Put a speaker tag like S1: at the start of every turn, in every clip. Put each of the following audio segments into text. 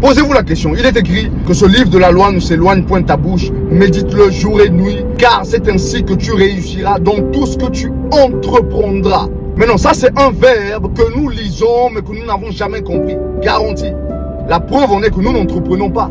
S1: Posez-vous la question, il est écrit que ce livre de la loi ne s'éloigne point de ta bouche, médite-le jour et nuit, car c'est ainsi que tu réussiras dans tout ce que tu entreprendras. Maintenant, ça c'est un verbe que nous lisons, mais que nous n'avons jamais compris. Garanti. La preuve en est que nous n'entreprenons pas.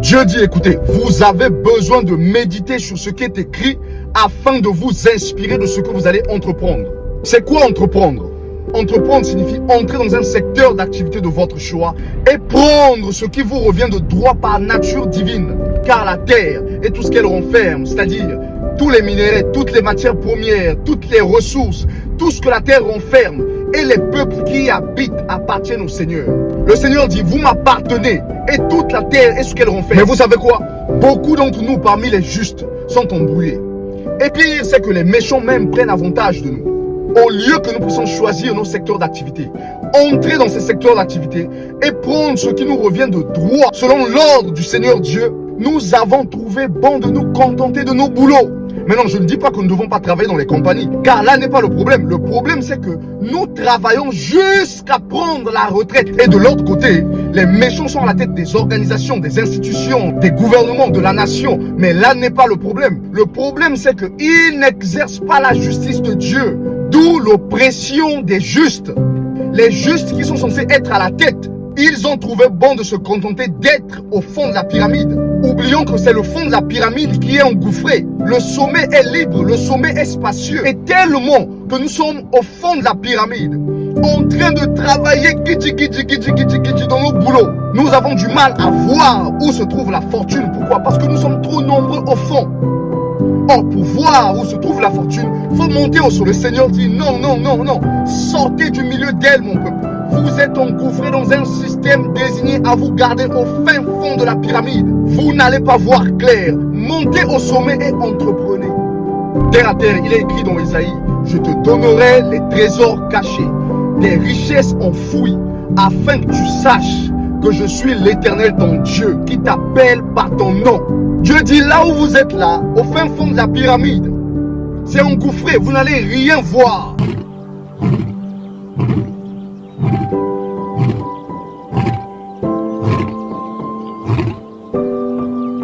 S1: Dieu dit, écoutez, vous avez besoin de méditer sur ce qui est écrit afin de vous inspirer de ce que vous allez entreprendre. C'est quoi entreprendre? Entreprendre signifie entrer dans un secteur d'activité de votre choix et prendre ce qui vous revient de droit par nature divine. Car la terre et tout ce qu'elle renferme, c'est-à-dire tous les minéraux, toutes les matières premières, toutes les ressources, tout ce que la terre renferme et les peuples qui y habitent appartiennent au Seigneur. Le Seigneur dit, vous m'appartenez et toute la terre est ce qu'elle renferme. Mais vous savez quoi? Beaucoup d'entre nous parmi les justes sont embrouillés. Et pire, c'est que les méchants même prennent avantage de nous. Au lieu que nous puissions choisir nos secteurs d'activité, entrer dans ces secteurs d'activité et prendre ce qui nous revient de droit, selon l'ordre du Seigneur Dieu, nous avons trouvé bon de nous contenter de nos boulots. Maintenant, je ne dis pas que nous ne devons pas travailler dans les compagnies, car là n'est pas le problème. Le problème, c'est que nous travaillons jusqu'à prendre la retraite. Et de l'autre côté, les méchants sont à la tête des organisations, des institutions, des gouvernements, de la nation. Mais là n'est pas le problème. Le problème, c'est qu'ils n'exercent pas la justice de Dieu. D'où l'oppression des justes. Les justes qui sont censés être à la tête, ils ont trouvé bon de se contenter d'être au fond de la pyramide. Oublions que c'est le fond de la pyramide qui est engouffré. Le sommet est libre, le sommet est spacieux. Et tellement que nous sommes au fond de la pyramide, en train de travailler dans nos boulots. Nous avons du mal à voir où se trouve la fortune. Pourquoi? Parce que nous sommes trop nombreux au fond. Or, pour voir où se trouve la fortune, il faut monter au sol. Le Seigneur dit non, non, non, non. Sortez du milieu d'elle, mon peuple. Vous êtes engouffré dans un système désigné à vous garder au fin fond de la pyramide. Vous n'allez pas voir clair. Montez au sommet et entreprenez. Terre à terre, il est écrit dans Isaïe, je te donnerai les trésors cachés, des richesses enfouies, afin que tu saches que je suis l'Éternel ton Dieu qui t'appelle par ton nom. Dieu dit là où vous êtes là, au fin fond de la pyramide, c'est engouffré, vous n'allez rien voir.